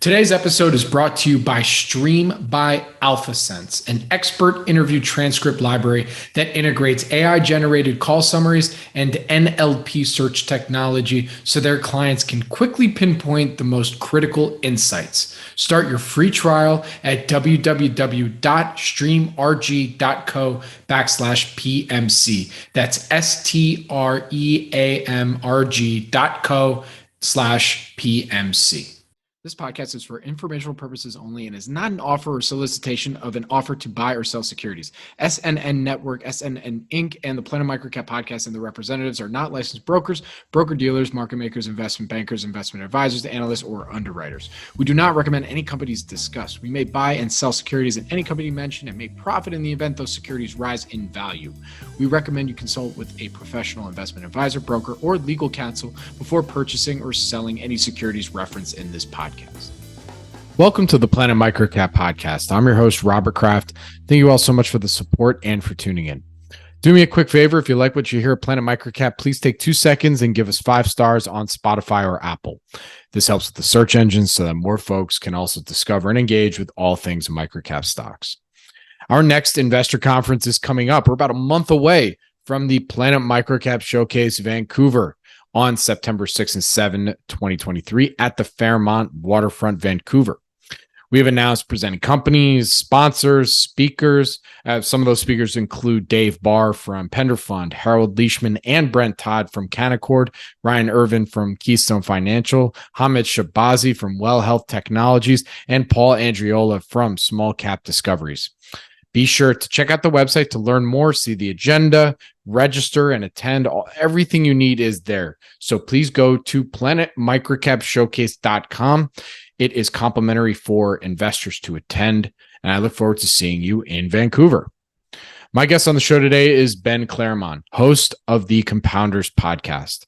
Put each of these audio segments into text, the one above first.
Today's episode is brought to you by Stream by AlphaSense, an expert interview transcript library that integrates AI-generated call summaries and NLP search technology so their clients can quickly pinpoint the most critical insights. Start your free trial at www.streamrg.co/PMC. That's STREAMRG.co/PMC. This podcast is for informational purposes only and is not an offer or solicitation of an offer to buy or sell securities. SNN Network, SNN Inc., and the Planet MicroCap podcast and the representatives are not licensed brokers, broker-dealers, market makers, investment bankers, investment advisors, analysts, or underwriters. We do not recommend any companies discussed. We may buy and sell securities in any company mentioned and may profit in the event those securities rise in value. We recommend you consult with a professional investment advisor, broker, or legal counsel before purchasing or selling any securities referenced in this podcast. Welcome to the Planet MicroCap podcast. I'm your host, Robert Kraft. Thank you all so much for the support and for tuning in. Do me a quick favor. If you like what you hear at Planet MicroCap, please take 2 seconds and give us 5 stars on Spotify or Apple. This helps with the search engines so that more folks can also discover and engage with all things microcap stocks. Our next investor conference is coming up. We're about a month away from the Planet MicroCap Showcase Vancouver on September 6 and 7, 2023 at the Claremon Waterfront, Vancouver. We have announced presenting companies, sponsors, speakers. Some of those speakers include Dave Barr from Pender Fund, Harold Leishman and Brent Todd from Canaccord, Ryan Irvin from Keystone Financial, Hamid Shabazi from Well Health Technologies, and Paul Andriola from Smallcap Discoveries. Be sure to check out the website to learn more, see the agenda, register, and attend. Everything you need is there. So please go to planetmicrocapshowcase.com. It is complimentary for investors to attend, and I look forward to seeing you in Vancouver. My guest on the show today is Ben Claremon, host of the Compounders podcast.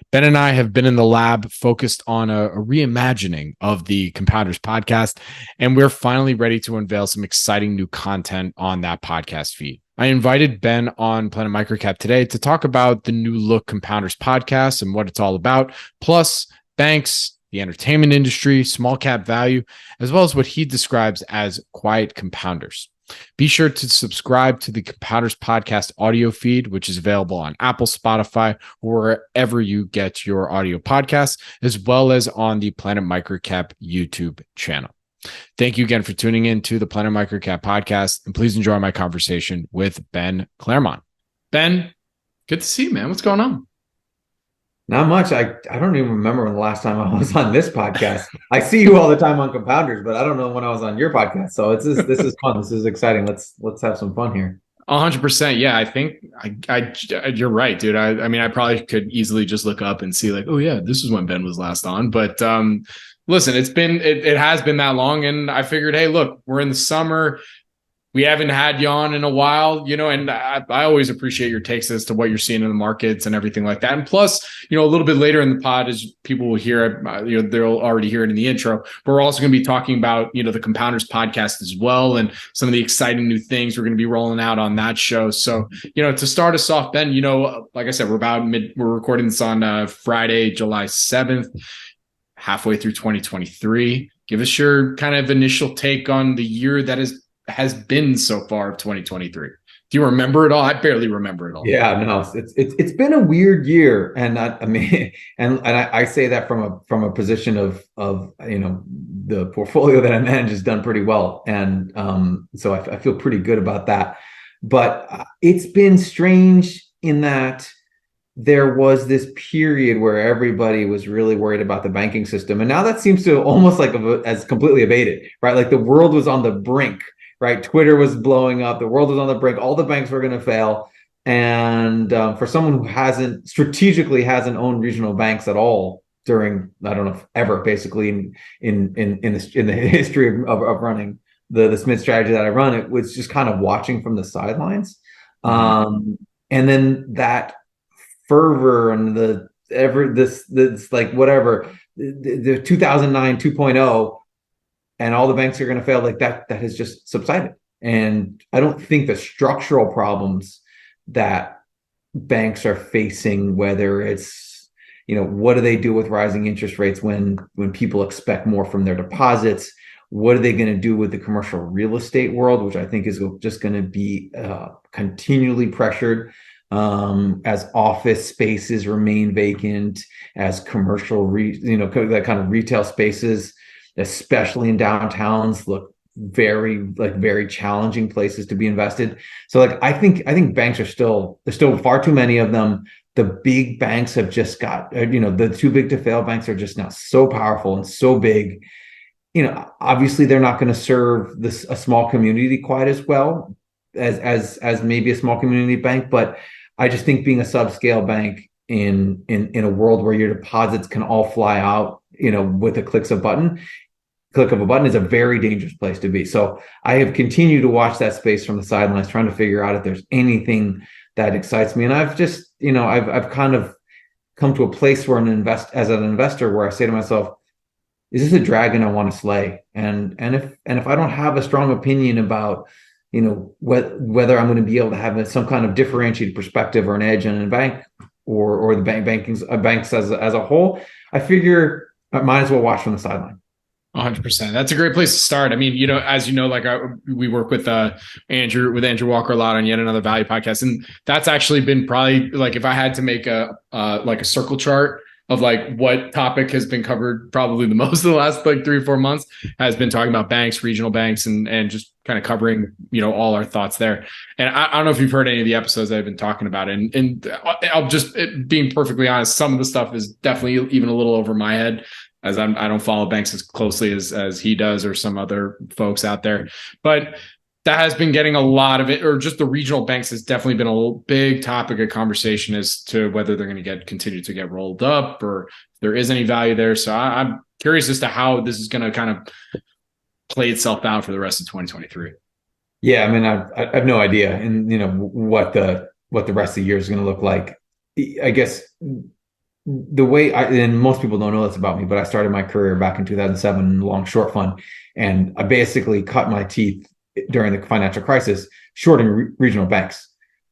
Ben and I have been in the lab focused on a reimagining of the Compounders podcast, and we're finally ready to unveil some exciting new content on that podcast feed. I invited Ben on Planet MicroCap today to talk about the new look Compounders podcast and what it's all about, plus banks, the entertainment industry, small cap value, as well as what he describes as quiet compounders. Be sure to subscribe to the Compounders podcast audio feed, which is available on Apple, Spotify, or wherever you get your audio podcasts, as well as on the Planet MicroCap YouTube channel. Thank you again for tuning in to the Planet MicroCap podcast, and please enjoy my conversation with Ben Claremon. Ben, good to see you, man. What's going on? Not much. I don't even remember when the last time I was on this podcast. I see you all the time on Compounders, but I don't know when I was on your podcast. So this is fun. This is exciting. Let's have some fun here. 100%. Yeah, I think you're right, dude. I mean, I probably could easily just look up and see like, oh yeah, this is when Ben was last on. But listen, it has been that long, and I figured, hey, look, we're in the summer. We haven't had you on in a while, and I always appreciate your takes as to what you're seeing in the markets and everything like that. And plus, a little bit later in the pod, as people will hear, they'll already hear it in the intro, but we're also going to be talking about, the Compounders podcast as well, and some of the exciting new things we're going to be rolling out on that show. So, to start us off, Ben, like I said, we're recording this on Friday, July 7th, halfway through 2023. Give us your kind of initial take on the year that has been so far of 2023. Do you remember it all? I barely remember it all. Yeah, no, it's been a weird year, and I say that from a position of the portfolio that I manage has done pretty well, and so I feel pretty good about that. But it's been strange in that there was this period where everybody was really worried about the banking system, and now that seems to almost like as completely abated, right? Like the world was on the brink. Right, Twitter was blowing up. The world was on the brink. All the banks were going to fail. And for someone who strategically hasn't owned regional banks at all during, I don't know, ever basically in the history of running the Smith strategy that I run, it was just kind of watching from the sidelines. And then that fervor and this like whatever the 2009 2.0. And all the banks are going to fail, like that has just subsided. And I don't think the structural problems that banks are facing, whether it's what do they do with rising interest rates when people expect more from their deposits? What are they going to do with the commercial real estate world, which I think is just going to be continually pressured as office spaces remain vacant, as commercial, that kind of retail spaces, especially in downtowns, look very challenging places to be invested. So I think banks there's still far too many of them. The big banks have just got, the too big to fail banks are just now so powerful and so big. Obviously they're not going to serve a small community quite as well as maybe a small community bank, but I just think being a subscale bank in a world where your deposits can all fly out, with a click of a button is a very dangerous place to be. So I have continued to watch that space from the sidelines, trying to figure out if there's anything that excites me. And I've just, I've kind of come to a place where as an investor, where I say to myself, is this a dragon I want to slay? And if I don't have a strong opinion about, whether I'm going to be able to have some kind of differentiated perspective or an edge on a bank or the banks as a whole, I figure I might as well watch from the sideline. 100%. That's a great place to start. I mean, as we work with Andrew Walker a lot on Yet Another Value podcast, and that's actually been probably if I had to make a circle chart of what topic has been covered probably the most of the last 3 or 4 months, has been talking about banks, regional banks, and just kind of covering all our thoughts there. And I don't know if you've heard any of the episodes I've been talking about, and I'll just being perfectly honest, some of the stuff is definitely even a little over my head, as I don't follow banks as closely as he does or some other folks out there. But that has been getting a lot of it, or just the regional banks has definitely been a big topic of conversation as to whether they're going to continue to get rolled up or if there is any value there. So I'm curious as to how this is going to kind of play itself out for the rest of 2023. Yeah, I mean, I have no idea, and what the rest of the year is going to look like. I guess the way and most people don't know this about me, but I started my career back in 2007 in the long short fund, and I basically cut my teeth during the financial crisis shorting regional banks.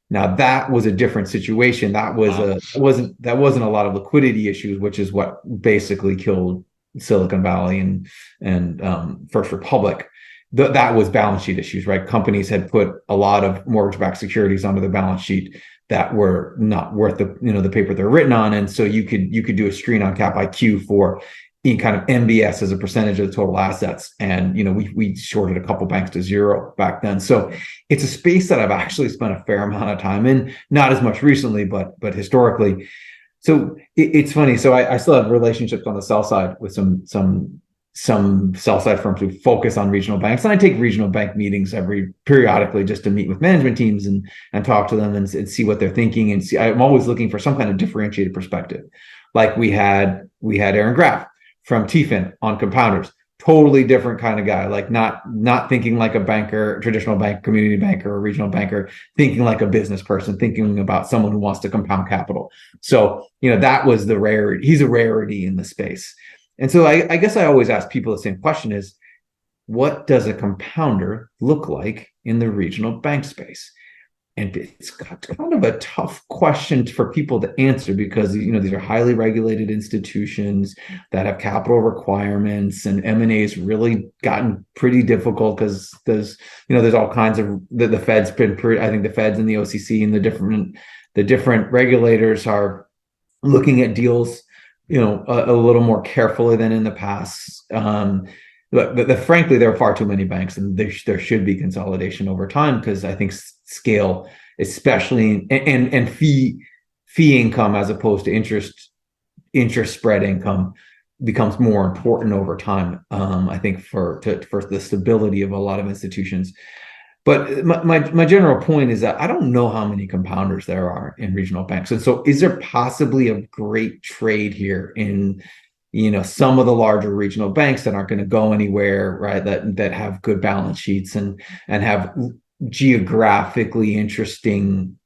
Now that was a different situation. That wasn't a lot of liquidity issues, which is what basically killed Silicon Valley and First Republic. That was balance sheet issues, right? Companies had put a lot of mortgage-backed securities onto the balance sheet that were not worth the paper they're written on, and so you could do a screen on Cap IQ for kind of MBS as a percentage of the total assets, and we shorted a couple banks to zero back then. So it's a space that I've actually spent a fair amount of time in, not as much recently, but historically. So it's funny. So I still have relationships on the sell side with some sell side firms who focus on regional banks, and I take regional bank meetings periodically just to meet with management teams and talk to them and see what they're thinking, and see. I'm always looking for some kind of differentiated perspective. Like we had Aaron Graff from TFIN on compounders, totally different kind of guy, not thinking like a banker, traditional bank, community banker, or regional banker, thinking like a business person, thinking about someone who wants to compound capital. So that was the rarity. He's a rarity in the space. And so I guess I always ask people the same question is, what does a compounder look like in the regional bank space? And it's kind of a tough question for people to answer, because these are highly regulated institutions that have capital requirements, and M&A has really gotten pretty difficult because there's all kinds of the Fed's been pretty. I think the Feds and the OCC and the different regulators are looking at deals a little more carefully than in the past. But frankly, there are far too many banks, and there should be consolidation over time, because I think scale, especially and fee income as opposed to interest spread income, becomes more important over time. I think for the stability of a lot of institutions. But my general point is that I don't know how many compounders there are in regional banks, and so is there possibly a great trade here in some of the larger regional banks that aren't going to go anywhere, right? That have good balance sheets and have geographically interesting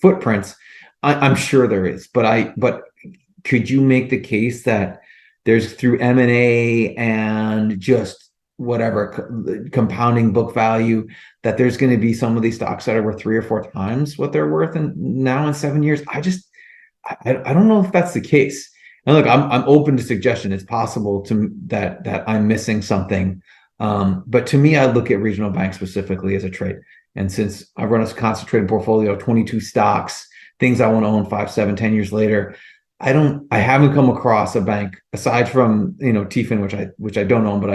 footprints. I'm sure there is, but could you make the case that there's, through M&A and just whatever compounding book value, that there's going to be some of these stocks that are worth 3 or 4 times what they're worth now in 7 years? I don't know if that's the case. And look, I'm open to suggestion. It's possible that I'm missing something. But to me, I look at regional banks specifically as a trade. And since I run a concentrated portfolio of 22 stocks, things I want to own 5, 7, 10 years later, I haven't come across a bank aside from, TFIN, which I don't own, but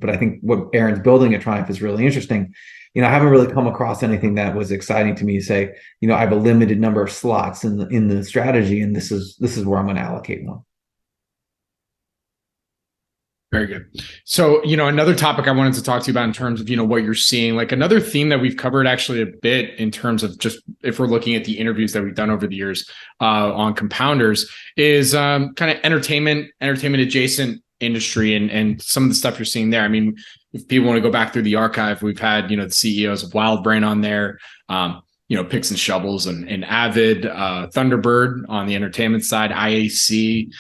I think what Aaron's building at Triumph is really interesting. I haven't really come across anything that was exciting to me to say, I have a limited number of slots in the strategy, and this is where I'm going to allocate one. Very good. So, another topic I wanted to talk to you about in terms of, what you're seeing, like another theme that we've covered actually a bit in terms of just if we're looking at the interviews that we've done over the years on compounders is kind of entertainment adjacent industry and some of the stuff you're seeing there. I mean, if people want to go back through the archive, we've had, the CEOs of WildBrain on there, Picks and Shovels and Avid, Thunderbird on the entertainment side, IAC,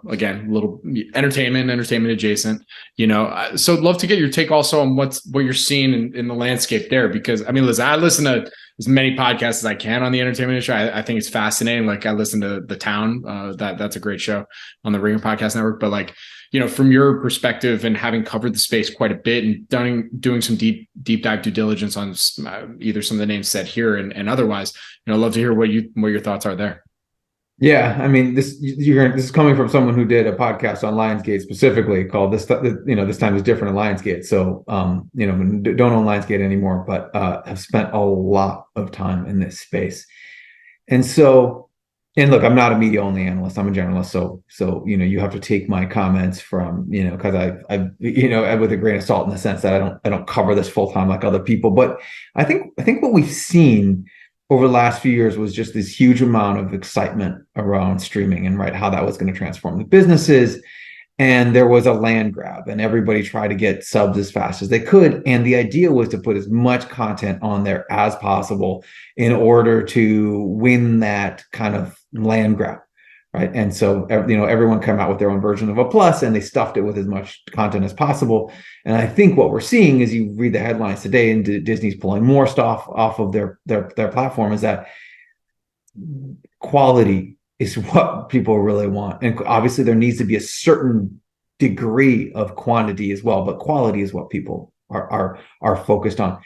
again, a little entertainment adjacent, so I'd love to get your take also on what you're seeing in the landscape there, because I mean, listen, I listen to as many podcasts as I can on the entertainment industry. I think it's fascinating. Like I listen to The Town, that's a great show on the Ringer Podcast Network, but like, from your perspective and having covered the space quite a bit and doing some deep dive due diligence on either some of the names said here and otherwise, I'd love to hear what your thoughts are there. Yeah, I mean, this is coming from someone who did a podcast on Lionsgate specifically called this time is different in Lionsgate. So, don't own Lionsgate anymore, but have spent a lot of time in this space. And so, and look, I'm not a media only analyst. I'm a generalist. So you have to take my comments from, because I with a grain of salt in the sense that I don't cover this full time like other people. But I think what we've seen over the last few years was just this huge amount of excitement around streaming and how that was going to transform the businesses. And there was a land grab and everybody tried to get subs as fast as they could. And the idea was to put as much content on there as possible in order to win that kind of land grab. Right. And so, everyone came out with their own version of a plus and they stuffed it with as much content as possible. And I think what we're seeing is you read the headlines today and Disney's pulling more stuff off of their platform is that quality is what people really want. And obviously there needs to be a certain degree of quantity as well, but quality is what people are focused on.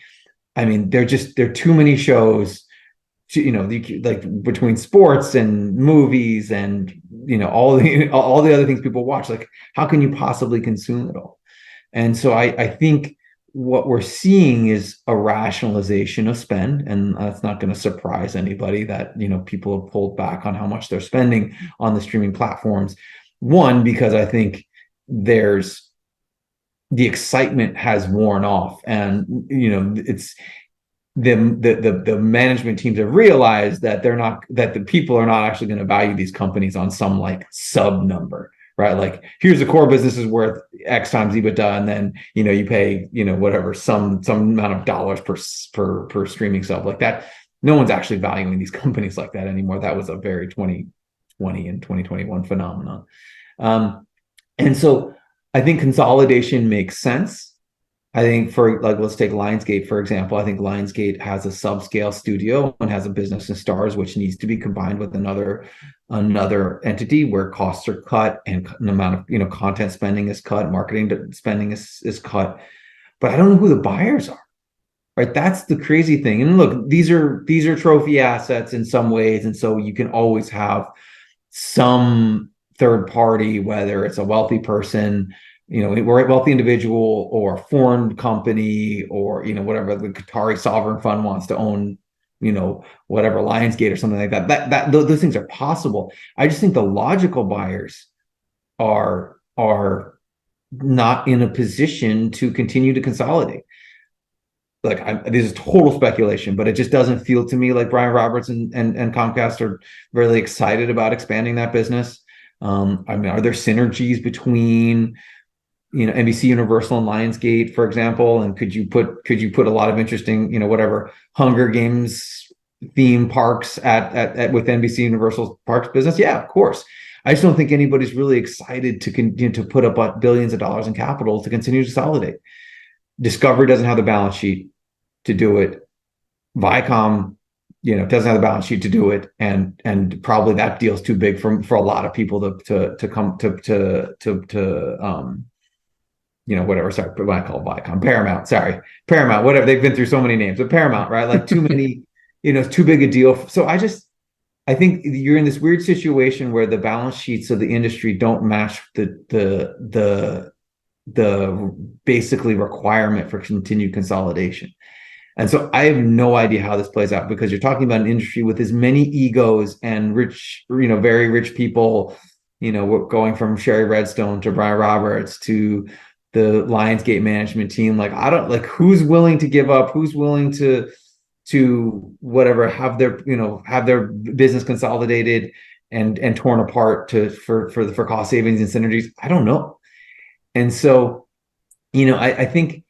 I mean, there are too many shows, like between sports and movies and, all the other things people watch, like how can you possibly consume it all? And so I think what we're seeing is a rationalization of spend, and that's not going to surprise anybody that people have pulled back on how much they're spending on the streaming platforms. One, because I think the excitement has worn off, and it's the management teams have realized that the people are not actually going to value these companies on some like sub number. Right, like here's the core business is worth X times EBITDA, and then you pay whatever some amount of dollars per streaming sub like that. No one's actually valuing these companies like that anymore. That was a very 2020 and 2021 phenomenon, and so I think consolidation makes sense. I think let's take Lionsgate, for example. I think Lionsgate has a subscale studio and has a business in Stars, which needs to be combined with another entity where costs are cut and the amount of content spending is cut, marketing spending is cut. But I don't know who the buyers are. Right? That's the crazy thing. And look, these are trophy assets in some ways, and so you can always have some third party, whether it's a wealthy person, we're a wealthy individual or a foreign company or, whatever the Qatari sovereign fund wants to own, whatever Lionsgate or something like that. Those things are possible. I just think the logical buyers are not in a position to continue to consolidate. Like this is total speculation, but it just doesn't feel to me like Brian Roberts and Comcast are really excited about expanding that business. I mean, are there synergies between NBC Universal and Lionsgate, for example, and could you put a lot of interesting, whatever Hunger Games theme parks at with NBC Universal parks business? Yeah, of course. I just don't think anybody's really excited to continue to put up billions of dollars in capital to continue to consolidate. Discovery doesn't have the balance sheet to do it. Viacom doesn't have the balance sheet to do it, and probably that deal's too big for a lot of people to come to whatever. Sorry, what I call Viacom, Paramount. Sorry, Paramount. Whatever. They've been through so many names, but Paramount, right? Like too many. It's too big a deal. So I think you're in this weird situation where the balance sheets of the industry don't match the basically requirement for continued consolidation. And so I have no idea how this plays out, because you're talking about an industry with as many egos and rich, very rich people, going from Sherry Redstone to Brian Roberts to the Lionsgate management team. Like, I don't like who's willing to give up, who's willing to whatever, have their business consolidated and torn apart for cost savings and synergies. I don't know. And so, I think,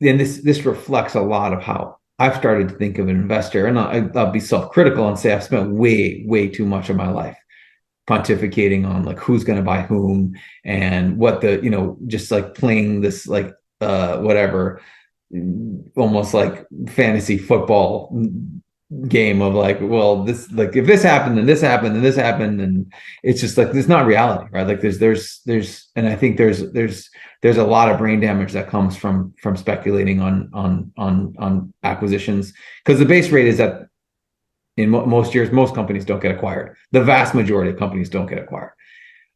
and this reflects a lot of how I've started to think of an investor. And I'll be self-critical and say I've spent way too much of my life pontificating on like who's going to buy whom and what just like playing this like whatever, almost like fantasy football game of like, well, this, like, if this happened and this happened and this happened, and it's just like, it's not reality, right? Like there's and I think there's a lot of brain damage that comes from speculating on acquisitions, because the base rate is that in most years most companies don't get acquired. The vast majority of companies don't get acquired.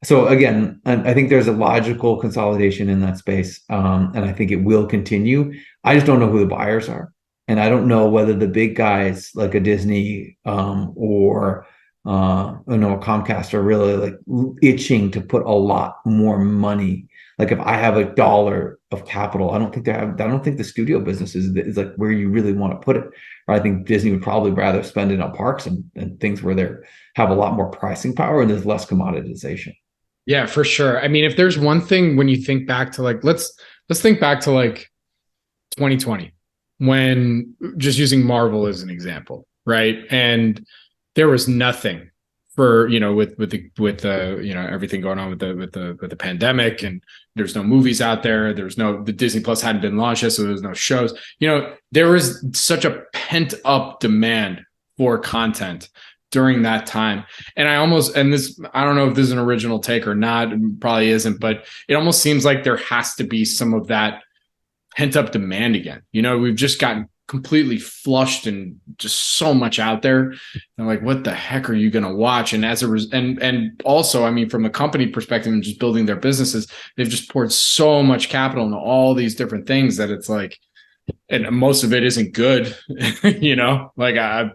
So again, I think there's a logical consolidation in that space, and I think it will continue. I just don't know who the buyers are, and I don't know whether the big guys like a Disney or a Comcast are really like itching to put a lot more money. Like if I have $1 of capital, I don't think the studio business is like where you really want to put it. Or I think Disney would probably rather spend it on parks and things where they have a lot more pricing power and there's less commoditization. Yeah, for sure. I mean, if there's one thing, when you think back to like, let's think back to like 2020, when, just using Marvel as an example, right? And there was nothing for, with everything going on with the pandemic, and there's no movies out there. The Disney Plus hadn't been launched yet, so there's no shows. There was such a pent up demand for content during that time. And I don't know if this is an original take or not, it probably isn't, but it almost seems like there has to be some of that pent up demand again. We've just gotten completely flushed and just so much out there. And like, what the heck are you going to watch? And and also, I mean, from a company perspective and just building their businesses, they've just poured so much capital into all these different things that it's like, and most of it isn't good, like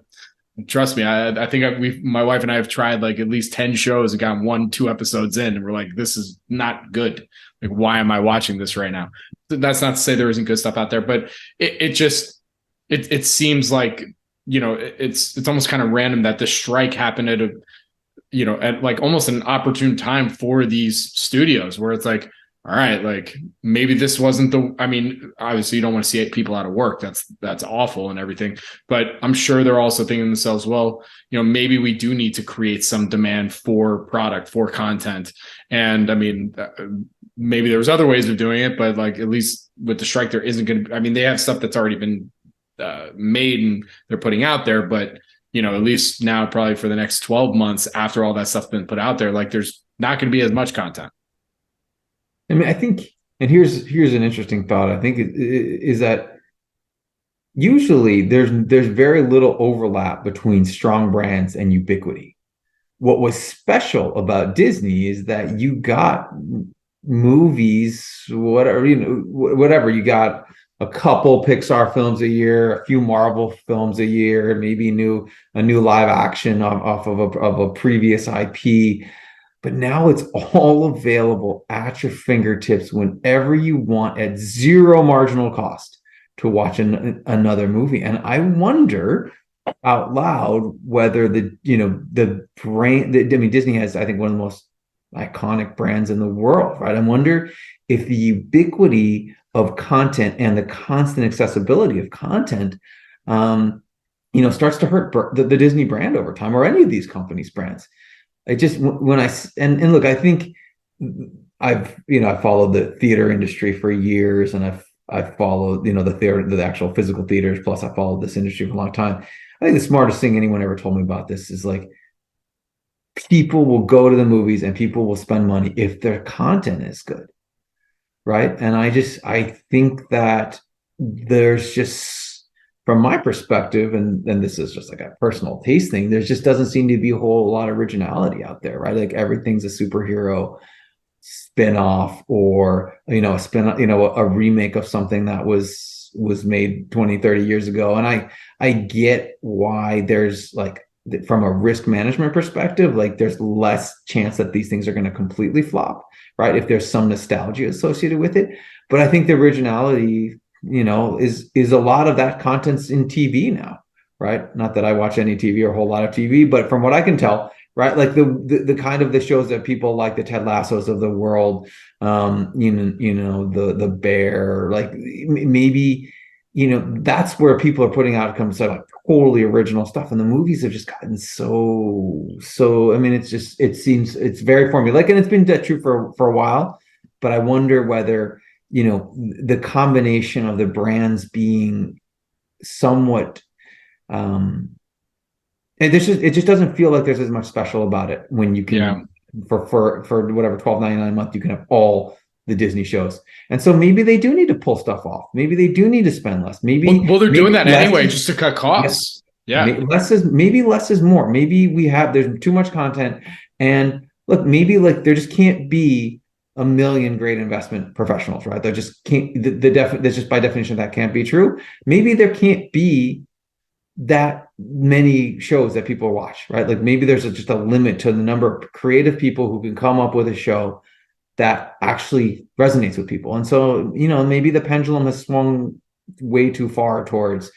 trust me, I think my wife and I have tried like at least 10 shows and gotten 1-2 episodes in, and we're like, this is not good. Like, why am I watching this right now? That's not to say there isn't good stuff out there, but it seems like, it's almost kind of random that the strike happened at like almost an opportune time for these studios, where it's like, all right, like maybe this wasn't I mean, obviously you don't want to see people out of work. That's awful and everything, but I'm sure they're also thinking to themselves, well, maybe we do need to create some demand for product, for content. And I mean, maybe there was other ways of doing it, but like, at least with the strike, there isn't going to, I mean, they have stuff that's already been made and they're putting out there, but at least now, probably for the next 12 months after all that stuff's been put out there, like there's not going to be as much content. I mean, I think, and here's an interesting thought. I think is that usually there's very little overlap between strong brands and ubiquity. What was special about Disney is that you got movies, whatever you got a couple Pixar films a year, a few Marvel films a year, maybe a new live action off of a previous IP. But now it's all available at your fingertips whenever you want at zero marginal cost to watch another movie. And I wonder out loud whether the brand, I mean, Disney has, I think, one of the most iconic brands in the world, right? I wonder if the ubiquity of content and the constant accessibility of content, starts to hurt the Disney brand over time, or any of these companies' brands. I just, when look, I think I followed the theater industry for years, and I follow, the actual physical theaters. Plus, I followed this industry for a long time. I think the smartest thing anyone ever told me about this is like, people will go to the movies and people will spend money if their content is good, right? And I think that there's just, from my perspective, and this is just like a personal taste thing, there just doesn't seem to be a whole lot of originality out there, right? Like everything's a superhero spin-off, or a remake of something that was made 20, 30 years ago. And I get why there's like, from a risk management perspective, like there's less chance that these things are going to completely flop, right? If there's some nostalgia associated with it. But I think the originality, is a lot of that content's in TV now, right? Not that I watch any TV or a whole lot of TV, but from what I can tell, right, like the kind of the shows that people like, the Ted Lassos of the world, the Bear, like maybe, that's where people are putting out like totally original stuff, and the movies have just gotten so. I mean, it seems it's very formulaic, and it's been that true for a while. But I wonder whether the combination of the brands being somewhat, and it just doesn't feel like there's as much special about it when you can, for whatever, $12.99 a month, you can have all the Disney shows. And so maybe they do need to pull stuff off. Maybe they do need to spend less. Maybe they're doing that anyway, just to cut costs. Yeah. Less is more. Maybe there's too much content. And look, maybe like there just can't be a million great investment professionals, right? There just can't, that's just by definition, that can't be true. Maybe there can't be that many shows that people watch, right? Like maybe there's just a limit to the number of creative people who can come up with a show that actually resonates with people. And so, maybe the pendulum has swung way too far towards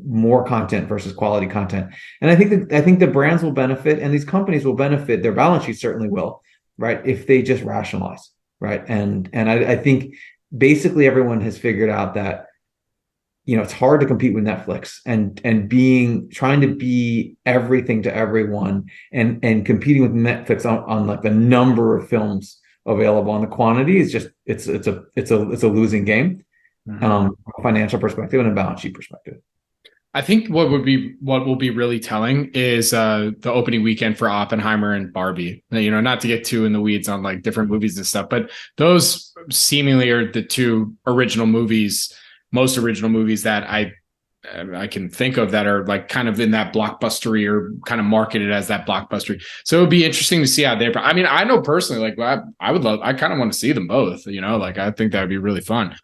more content versus quality content. And I think the brands will benefit, and these companies will benefit. Their balance sheet certainly will, right? If they just rationalize, right? And I think basically everyone has figured out that, it's hard to compete with Netflix and trying to be everything to everyone, and competing with Netflix on like the number of films available on the quantity is just it's a losing game, from a financial perspective and a balance sheet perspective. I think what will be really telling is the opening weekend for Oppenheimer and Barbie. Not to get too in the weeds on like different movies and stuff, but those seemingly are the two most original movies that I can think of that are like kind of in that blockbustery, or kind of marketed as that blockbustery. So it would be interesting to see how I mean, I know personally, like I kind of want to see them both, like I think that would be really fun.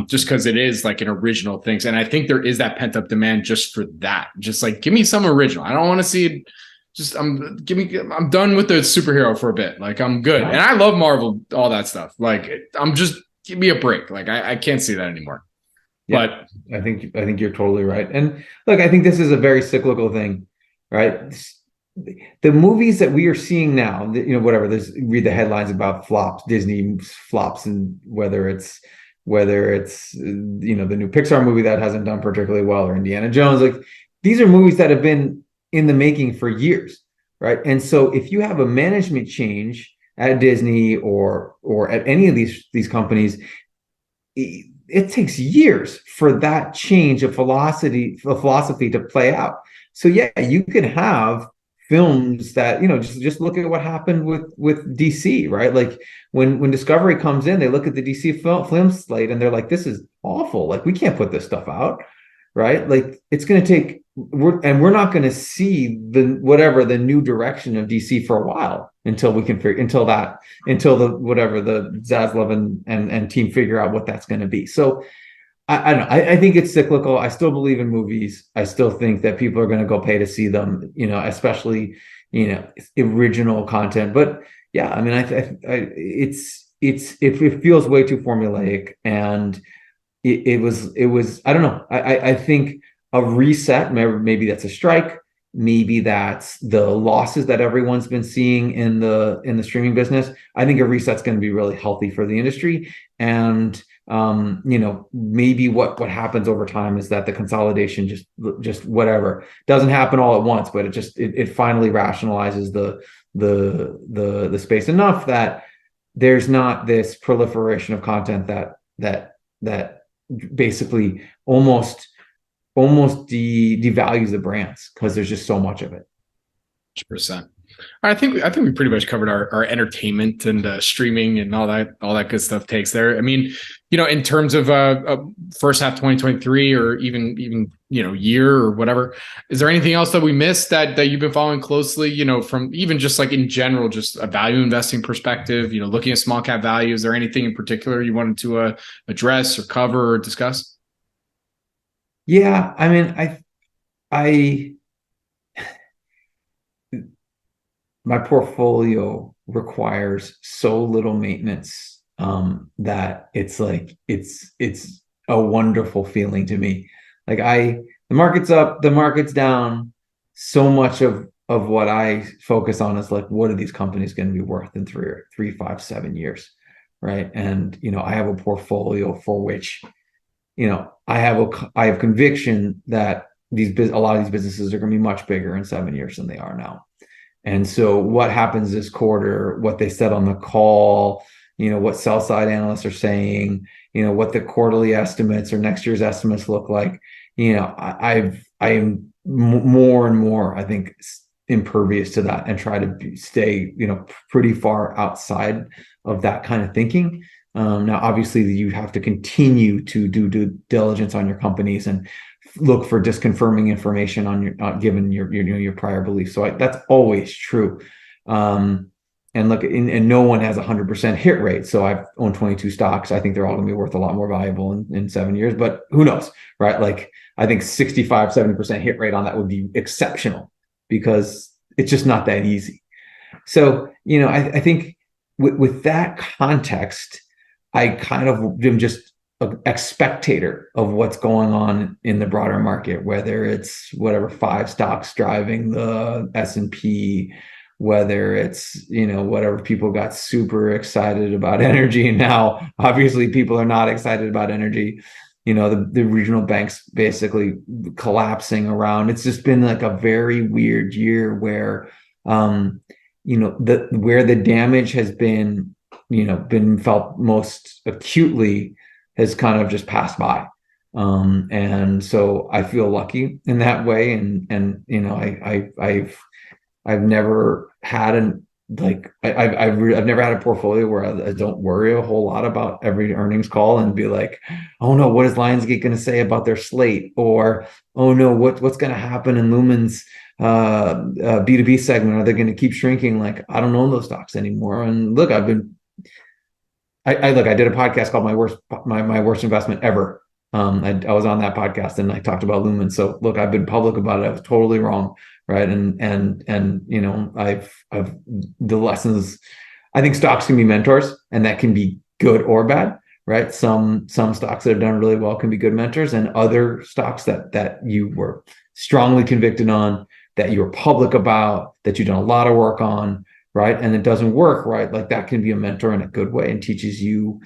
Just because it is like an original things. And I think there is that pent up demand just for that. Just like, give me some original. I don't want to see it. I'm done with the superhero for a bit. Like I'm good. And I love Marvel, all that stuff. Like give me a break. Like I can't see that anymore. Yeah, but I think you're totally right. And look, I think this is a very cyclical thing, right? The movies that we are seeing now, whatever, read the headlines about flops, Disney flops, and whether it's the new Pixar movie that hasn't done particularly well, or Indiana Jones, like these are movies that have been in the making for years, right? And so if you have a management change at Disney or at any of these companies, it takes years for that change of philosophy to play out. So yeah, you can have films that, just look at what happened with DC, right? Like when Discovery comes in, they look at the DC film slate and they're like, this is awful. Like we can't put this stuff out, right? Like it's going to take, we're not going to see the new direction of DC for a while until the Zaslav and team figure out what that's going to be. So I don't know. I think it's cyclical. I still believe in movies. I still think that people are going to go pay to see them, especially, original content. But yeah, I mean, it feels way too formulaic, and it was, I don't know. I think a reset, maybe that's a strike. Maybe that's the losses that everyone's been seeing in the streaming business. I think a reset's going to be really healthy for the industry. And maybe what happens over time is that the consolidation just whatever doesn't happen all at once, but it finally rationalizes the space enough that there's not this proliferation of content that basically almost devalues the brands because there's just so much of it. 100%. I think we pretty much covered our entertainment and streaming and all that good stuff takes there. I mean, in terms of first half 2023 or even year or whatever, is there anything else that we missed that you've been following closely? From even just like in general, just a value investing perspective. Looking at small cap value. Is there anything in particular you wanted to address or cover or discuss? Yeah, I mean, I my portfolio requires so little maintenance that it's like it's a wonderful feeling to me. Like the market's up, the market's down. So much of what I focus on is like, what are these companies going to be worth in 3, 5, 7 years, right? And I have a portfolio for which I have conviction that a lot of these businesses are going to be much bigger in 7 years than they are now. And so what happens this quarter, what they said on the call, what sell side analysts are saying, what the quarterly estimates or next year's estimates look like, I am more and more, I think, impervious to that and try to stay, pretty far outside of that kind of thinking. Now, obviously, you have to continue to do due diligence on your companies and look for disconfirming information on given your prior beliefs. So that's always true. And look, and no one has 100% hit rate. So I've owned 22 stocks. I think they're all going to be worth a lot more valuable in 7 years, but who knows, right? Like I think 65, 70% hit rate on that would be exceptional because it's just not that easy. So, I think with that context, I kind of am just a spectator of what's going on in the broader market, whether it's whatever 5 stocks driving the S&P, whether it's whatever people got super excited about energy, and now obviously people are not excited about energy. The regional banks basically collapsing around. It's just been like a very weird year where where the damage has been felt most acutely has kind of just passed by. And so I feel lucky in that way. And I've never had I've never had a portfolio where I don't worry a whole lot about every earnings call and be like, oh no, what is Lionsgate going to say about their slate? Or, oh no, what's going to happen in Lumen's B2B segment? Are they going to keep shrinking? Like, I don't own those stocks anymore. And look, I did a podcast called my worst investment ever. I was on that podcast and I talked about Lumen. So look, I've been public about it. I was totally wrong, right? And I've the lessons. I think stocks can be mentors, and that can be good or bad, right? Some stocks that have done really well can be good mentors, and other stocks that you were strongly convicted on, that you were public about, that you've done a lot of work on, right? And it doesn't work, right? Like that can be a mentor in a good way and teaches you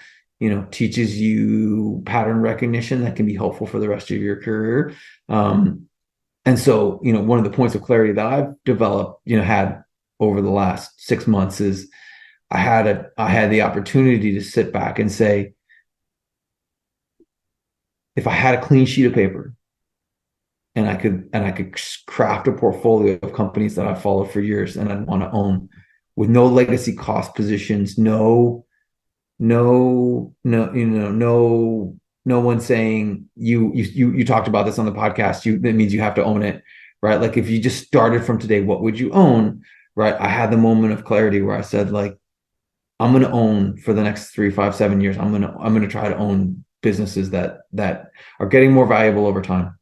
pattern recognition that can be helpful for the rest of your career. And so, one of the points of clarity that I've developed, had over the last 6 months is I had the opportunity to sit back and say, if I had a clean sheet of paper and I could craft a portfolio of companies that I followed for years and I'd want to own, with no legacy cost positions, no one saying you talked about this on the podcast, that means you have to own it, right? Like if you just started from today, what would you own, right? I had the moment of clarity where I said, like, I'm going to own for the next 3, 5, 7 years. I'm going to try to own businesses that are getting more valuable over time.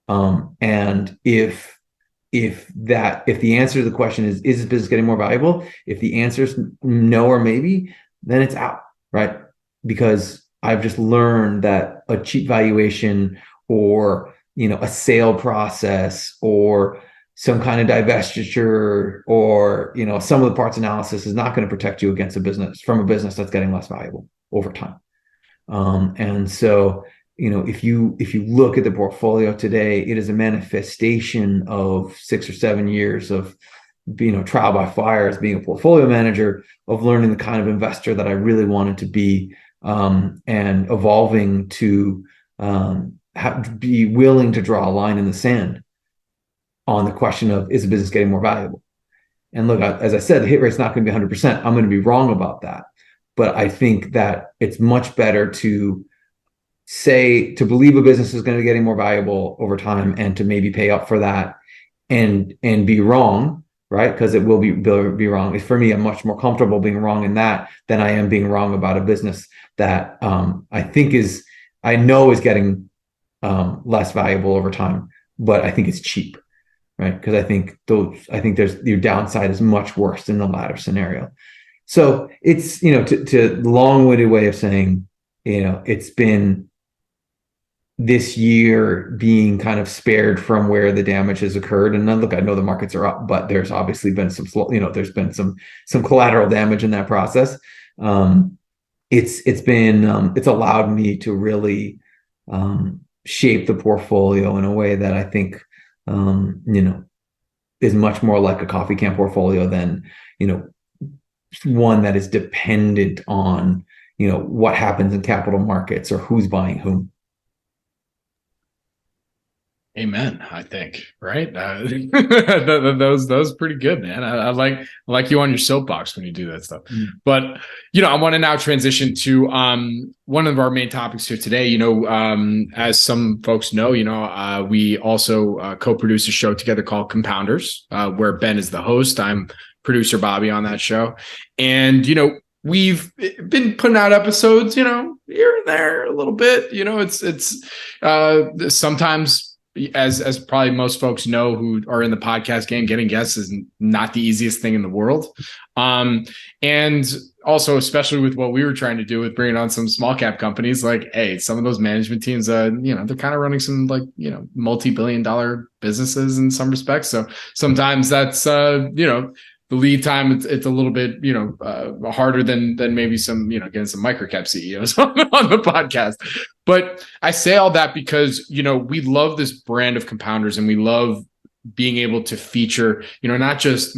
And if the answer to the question is this business getting more valuable? If the answer is no or maybe, then it's out, right? Because I've just learned that a cheap valuation or, a sale process or some kind of divestiture or, some of the parts analysis is not going to protect you against a business that's getting less valuable over time. And so, if you look at the portfolio today, it is a manifestation of 6 or 7 years of trial by fire as being a portfolio manager, of learning the kind of investor that I really wanted to be, and evolving to be willing to draw a line in the sand on the question of, is a business getting more valuable? And look, as I said, the hit rate's not going to be 100%. I'm going to be wrong about that. But I think that it's much better to believe a business is going to be getting more valuable over time and to maybe pay up for that and be wrong, right? Because it will be wrong. For me, I'm much more comfortable being wrong in that than I am being wrong about a business that I know is getting less valuable over time, but I think it's cheap, right? Because I think your downside is much worse in the latter scenario. So it's, to long-winded way of saying, it's been this year being kind of spared from where the damage has occurred. And then look, I know the markets are up, but there's obviously been there's been some collateral damage in that process. It's allowed me to really shape the portfolio in a way that I think is much more like a coffee can portfolio than one that is dependent on what happens in capital markets or who's buying whom. Amen. I think, right? Those pretty good, man. I like you on your soapbox when you do that stuff. But I want to now transition to one of our main topics here today. As some folks know, we also co-produce a show together called Compounders, where Ben is the host. I'm producer Bobby on that show, and we've been putting out episodes, here and there a little bit. It's sometimes, as probably most folks know who are in the podcast game, getting guests is not the easiest thing in the world. And also, especially with what we were trying to do with bringing on some small cap companies, like, hey, some of those management teams, they're kind of running some multi-billion-dollar businesses in some respects. So sometimes that's, the lead time, it's a little bit, harder than maybe some, getting some microcap CEOs on the podcast. But I say all that because, we love this brand of Compounders, and we love being able to feature, not just,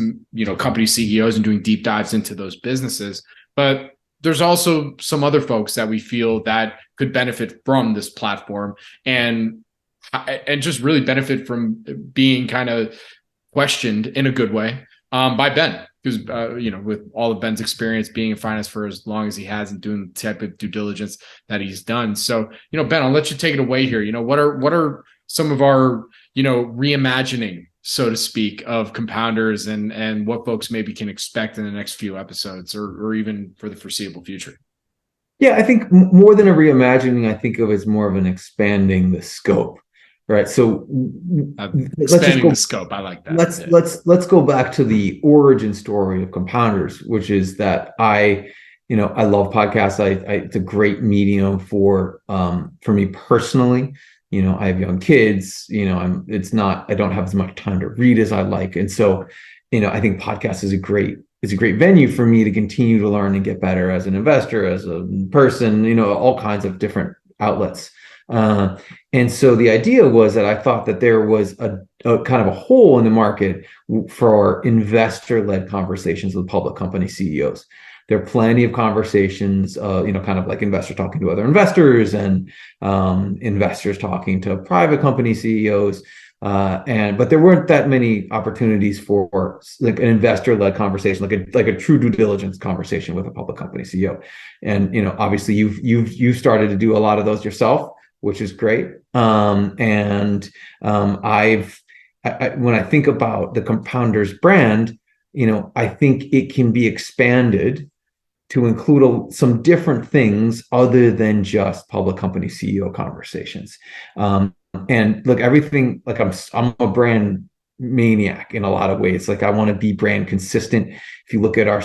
company CEOs and doing deep dives into those businesses, but there's also some other folks that we feel that could benefit from this platform and just really benefit from being kind of questioned in a good way by Ben, because with all of Ben's experience being in finance for as long as he has and doing the type of due diligence that he's done. So, Ben, I'll let you take it away here. What are some of our, reimagining, so to speak, of Compounders and what folks maybe can expect in the next few episodes or even for the foreseeable future? Yeah, I think more than a reimagining, I think of it as more of an expanding the scope. Right. So expanding the scope. I like that. Let's go back to the origin story of Compounders, which is that I love podcasts. It's a great medium for me personally. I have young kids. I don't have as much time to read as I like, and so I think podcast is a great venue for me to continue to learn and get better as an investor, as a person. All kinds of different outlets. And so the idea was that I thought that there was a kind of a hole in the market for investor-led conversations with public company CEOs. There are plenty of conversations, kind of like investors talking to other investors and investors talking to private company CEOs. But there weren't that many opportunities for like an investor-led conversation, like a true due diligence conversation with a public company CEO. And obviously you've started to do a lot of those yourself, which is great. When I think about the Compounders brand, I think it can be expanded to include some different things other than just public company CEO conversations. And look, everything, like I'm a brand maniac in a lot of ways. Like I want to be brand consistent. If you look at our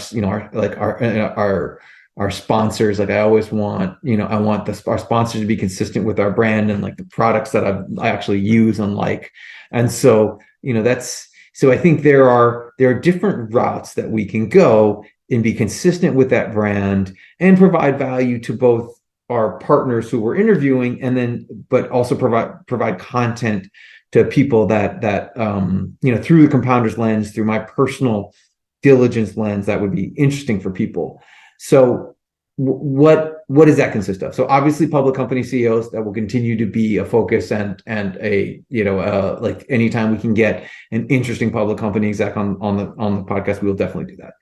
sponsors, like I always want, I want our sponsors to be consistent with our brand and like the products that I actually use and like. And so, so I think there are different routes that we can go and be consistent with that brand and provide value to both our partners who we're interviewing but also provide content to people that through the Compounders lens, through my personal diligence lens, that would be interesting for people. So what what does that consist of? So obviously public company CEOs, that will continue to be a focus, and a, like anytime we can get an interesting public company exec on the podcast, we will definitely do that.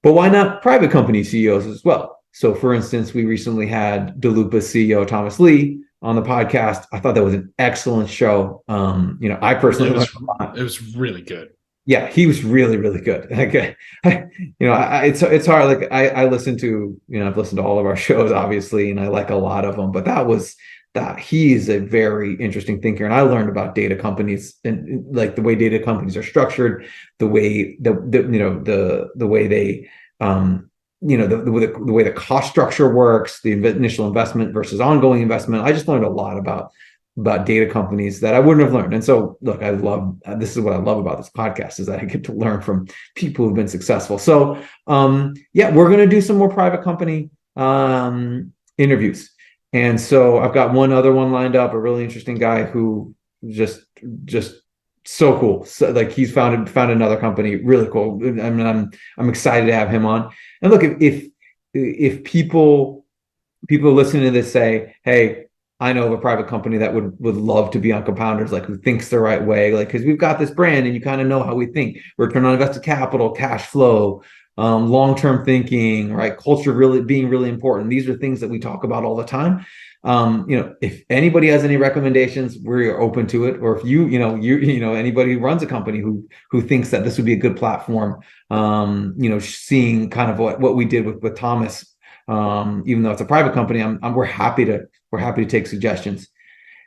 But why not private company CEOs as well? So for instance, we recently had Delupa's CEO Thomas Lee on the podcast. I thought that was an excellent show. I personally it was really good. Yeah, he was really, really good. Like, it's hard. Like I listen to, I've listened to all of our shows, obviously, and I like a lot of them. But he is a very interesting thinker, and I learned about data companies and like the way data companies are structured, the way the way they the way the cost structure works, the initial investment versus ongoing investment. I just learned a lot about data companies that I wouldn't have learned. And so, look, this is what I love about this podcast, is that I get to learn from people who've been successful. So, we're going to do some more private company interviews. And so I've got one other one lined up, a really interesting guy who just so cool. So, like, he's found another company, really cool. I mean, I'm excited to have him on. And look, if people listening to this say, hey, I know of a private company that would love to be on Compounders, like, who thinks the right way, like, because we've got this brand and you kind of know how we think: return on invested capital, cash flow, long-term thinking, right? Culture being really important. These are things that we talk about all the time. If anybody has any recommendations, we're open to it. Or if anybody who runs a company who thinks that this would be a good platform, seeing kind of what we did with Thomas, even though it's a private company, we're happy to take suggestions.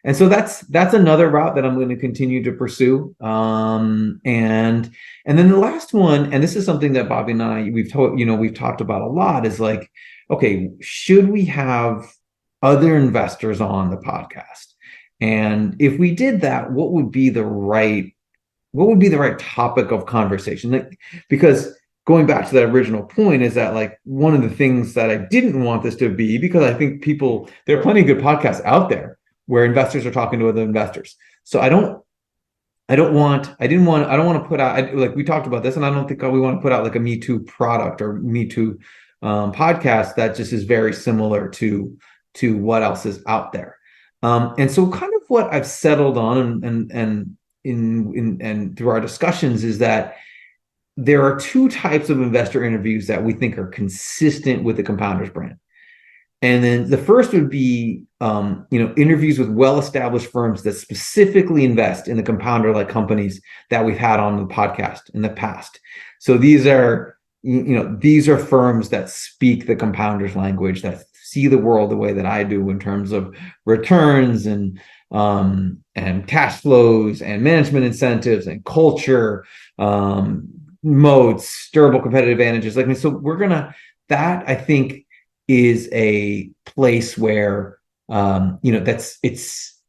And so that's another route that I'm going to continue to pursue. And then the last one, and this is something that Bobby and I, we've talked about a lot, is like, okay, should we have other investors on the podcast? And if we did that, what would be the right topic of conversation? Like, because going back to that original point, is that, like, one of the things that I didn't want this to be, because I think there are plenty of good podcasts out there where investors are talking to other investors. So I don't want to put out, like, we talked about this, and I don't think we want to put out like a Me Too product or Me Too podcast that just is very similar to what else is out there. And so kind of what I've settled on and through our discussions is that there are two types of investor interviews that we think are consistent with the Compounders brand. And then the first would be, interviews with well-established firms that specifically invest in the compounder-like companies that we've had on the podcast in the past. So these are firms that speak the Compounders language, that see the world the way that I do in terms of returns and cash flows and management incentives and culture, moats, durable competitive advantages. Like, so that I think is a place where, it's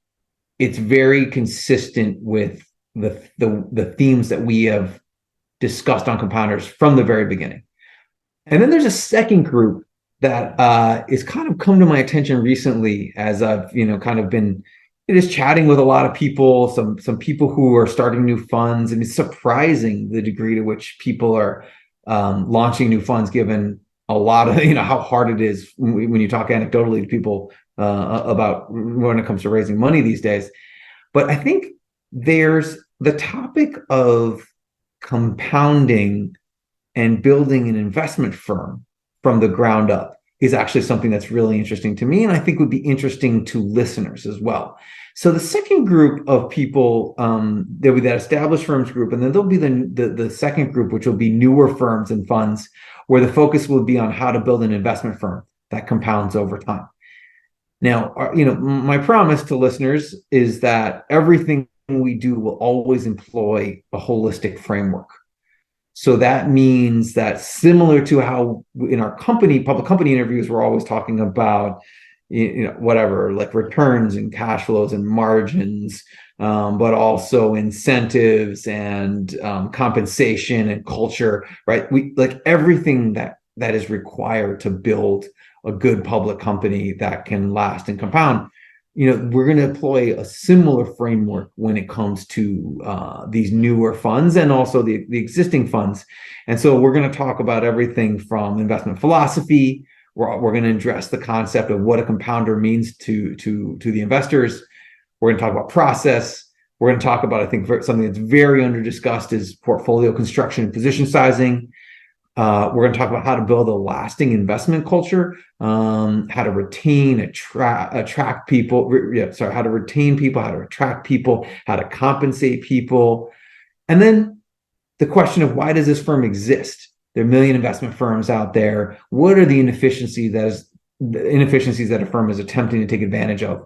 very consistent with the themes that we have discussed on Compounders from the very beginning. And then there's a second group that is kind of come to my attention recently, as I've, kind of been just chatting with a lot of people, some people who are starting new funds. And it's surprising the degree to which people are launching new funds, given a lot of, how hard it is when you talk anecdotally to people about when it comes to raising money these days. But I think there's the topic of compounding and building an investment firm from the ground up is actually something that's really interesting to me, and I think would be interesting to listeners as well. So the second group of people, there'll be that established firms group, and then there'll be the second group, which will be newer firms and funds, where the focus will be on how to build an investment firm that compounds over time. Now, my promise to listeners is that everything we do will always employ a holistic framework. So that means that, similar to how in our public company interviews, we're always talking about, whatever, like returns and cash flows and margins, but also incentives and compensation and culture, right? We like everything that is required to build a good public company that can last and compound. We're going to employ a similar framework when it comes to these newer funds and also the existing funds. And so we're going to talk about everything from investment philosophy. We're going to address the concept of what a compounder means to the investors. We're going to talk about process. We're going to talk about, I think, something that's very under discussed is portfolio construction and position sizing. We're going to talk about how to build a lasting investment culture, how to retain, attract people. How to retain people, how to attract people, how to compensate people. And then the question of, why does this firm exist? There are a million investment firms out there. What are the inefficiencies that a firm is attempting to take advantage of?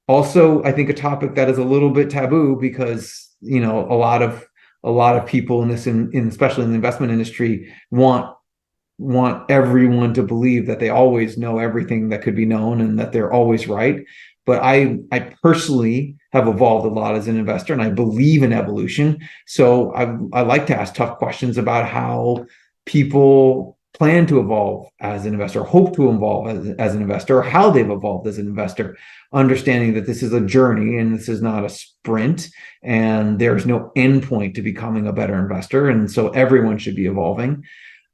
Also, I think a topic that is a little bit taboo because, a lot of people especially in the investment industry want everyone to believe that they always know everything that could be known and that they're always right. But I personally have evolved a lot as an investor, and I believe in evolution. So I like to ask tough questions about how people plan to evolve as an investor, hope to evolve as an investor, or how they've evolved as an investor, understanding that this is a journey and this is not a sprint, and there's no endpoint to becoming a better investor. And so everyone should be evolving.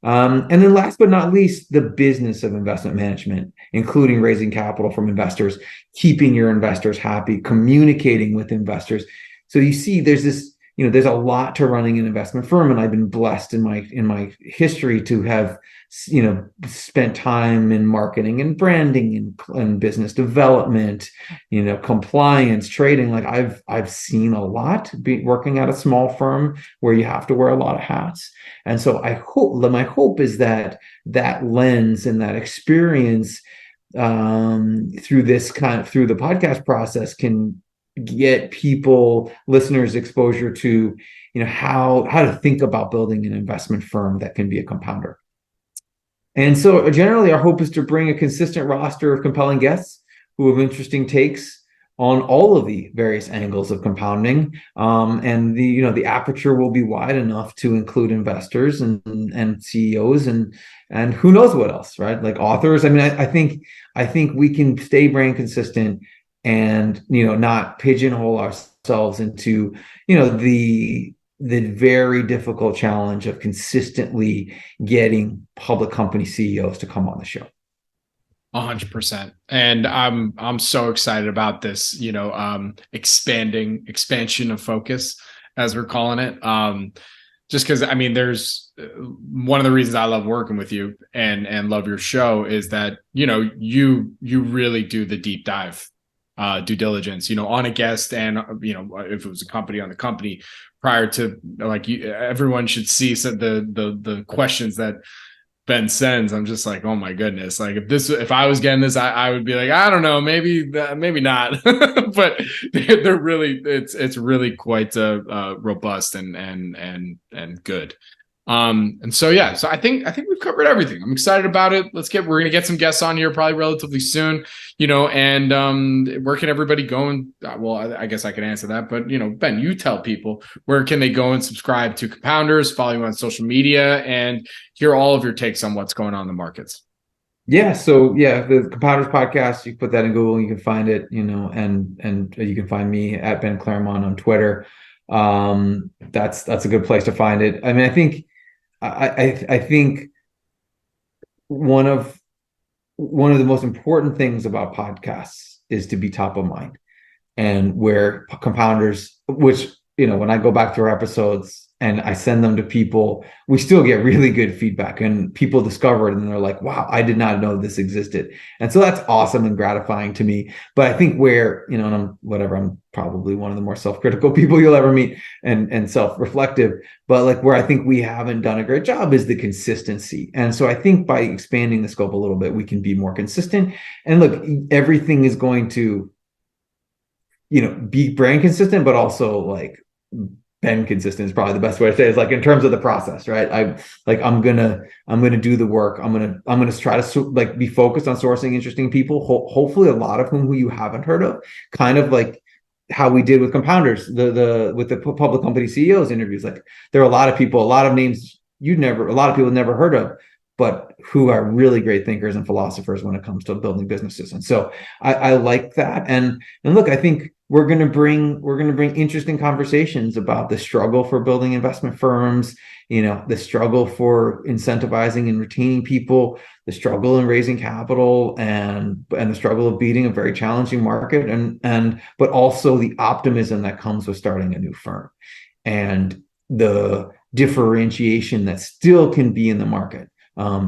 And then last but not least, the business of investment management, including raising capital from investors, keeping your investors happy, communicating with investors. So you see, there's a lot to running an investment firm, and I've been blessed in my history to have, spent time in marketing and branding and business development, compliance, trading. Like I've seen a lot working at a small firm where you have to wear a lot of hats. And so my hope is that lens and that experience through the podcast process can get listeners exposure to, how to think about building an investment firm that can be a compounder. And so generally our hope is to bring a consistent roster of compelling guests who have interesting takes on all of the various angles of compounding. And the aperture will be wide enough to include investors and CEOs and who knows what else, right? Like authors. I mean, I think we can stay brand consistent and, not pigeonhole ourselves into, the very difficult challenge of consistently getting public company CEOs to come on the show. 100%. And I'm so excited about this, expansion of focus, as we're calling it. Just because, there's one of the reasons I love working with you and love your show is that, you really do the deep dive due diligence, on a guest, and if it was a company, on the company, prior to, like, everyone should see the questions that Ben sends. I'm just like, oh my goodness, like if I was getting this, I would be like, I don't know, maybe not. But they're really, it's really quite robust and good. And so I think we've covered everything. I'm excited about it. We're gonna get some guests on here probably relatively soon, and where can everybody go? And well, I guess I can answer that, but Ben, you tell people where can they go and subscribe to Compounders, follow you on social media, and hear all of your takes on what's going on in the markets. Yeah. So the Compounders podcast, you put that in Google, you can find it, and you can find me at Ben Claremon on Twitter. That's a good place to find it. I mean, I think one of the most important things about podcasts is to be top of mind, and where Compounders, which, when I go back through our episodes and I send them to people, we still get really good feedback, and people discover it and they're like, wow, I did not know this existed. And so that's awesome and gratifying to me. But I think where, and I'm probably one of the more self-critical people you'll ever meet, and self-reflective, but like where I think we haven't done a great job is the consistency. And so I think by expanding the scope a little bit, we can be more consistent. And look, everything is going to, be brand consistent, but also like been consistent is probably the best way to say it. It's like in terms of the process, right? I'm gonna do the work. I'm gonna try to be focused on sourcing interesting people, hopefully a lot of whom who you haven't heard of, kind of like how we did with Compounders, with the public company CEOs interviews. Like there are a lot of people, a lot of names a lot of people never heard of, but who are really great thinkers and philosophers when it comes to building businesses. And so I like that. And look, I think we're going to bring interesting conversations about the struggle for building investment firms, the struggle for incentivizing and retaining people, the struggle in raising capital, and the struggle of beating a very challenging market, but also the optimism that comes with starting a new firm, and the differentiation that still can be in the market,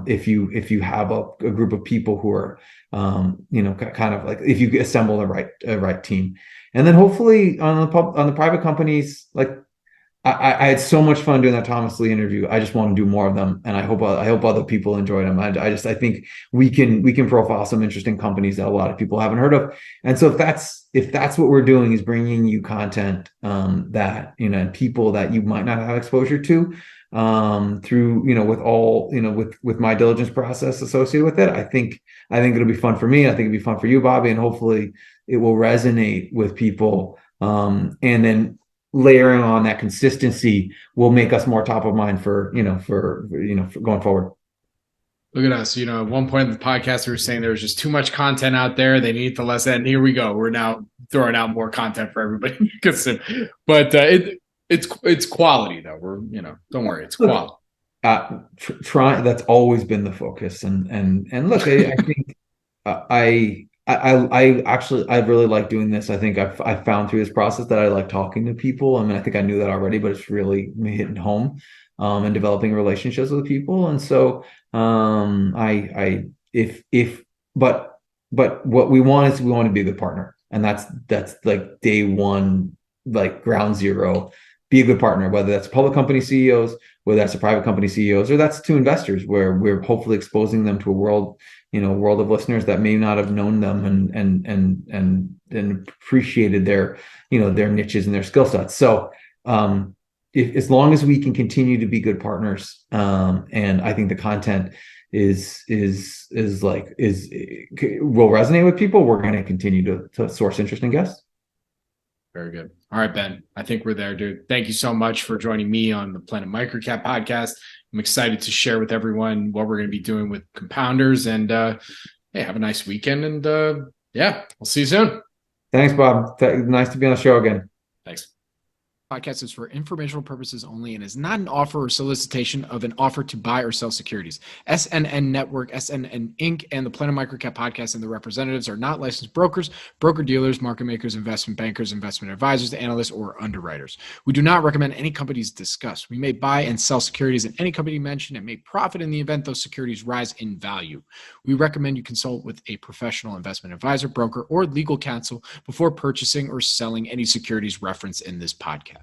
if you have a group of people who are, kind of like, if you assemble a right team. And then hopefully on the private companies, like I had so much fun doing that Thomas Lee interview. I just want to do more of them, and I hope other people enjoyed them. I think we can profile some interesting companies that a lot of people haven't heard of. And so if that's what we're doing, is bringing you content, that, and people that you might not have exposure to, through, with my diligence process associated with it. I think it'll be fun for me. I think it'll be fun for you, Bobby, and hopefully it will resonate with people. And then layering on that consistency will make us more top of mind for going forward. Look at us. At one point in the podcast, we were saying there was just too much content out there. They need to lessen. And here we go. We're now throwing out more content for everybody to consume. But it's quality, though. Don't worry, it's quality. Try That's always been the focus. And look, I think I actually, I really like doing this. I think I've found through this process that I like talking to people. I mean, I think I knew that already, but it's really hitting home, and developing relationships with people. And so, I if but what we want is, we want to be a good partner, and that's like day one, like ground zero. Be a good partner, whether that's public company CEOs, whether that's a private company CEOs, or that's to investors, where we're hopefully exposing them to a world of listeners that may not have known them, and appreciated their niches and their skill sets. So, as long as we can continue to be good partners, and I think the content will resonate with people, we're going to continue to source interesting guests. Very good. All right, Ben. I think we're there, dude. Thank you so much for joining me on the Planet MicroCap podcast. I'm excited to share with everyone what we're going to be doing with compounders. And hey, have a nice weekend. And we'll see you soon. Thanks, Bob. Nice to be on the show again. Thanks. Podcast is for informational purposes only and is not an offer or solicitation of an offer to buy or sell securities. SNN Network, SNN Inc., and the Planet MicroCap podcast and the representatives are not licensed brokers, broker-dealers, market makers, investment bankers, investment advisors, analysts, or underwriters. We do not recommend any companies discussed. We may buy and sell securities in any company mentioned and may profit in the event those securities rise in value. We recommend you consult with a professional investment advisor, broker, or legal counsel before purchasing or selling any securities referenced in this podcast.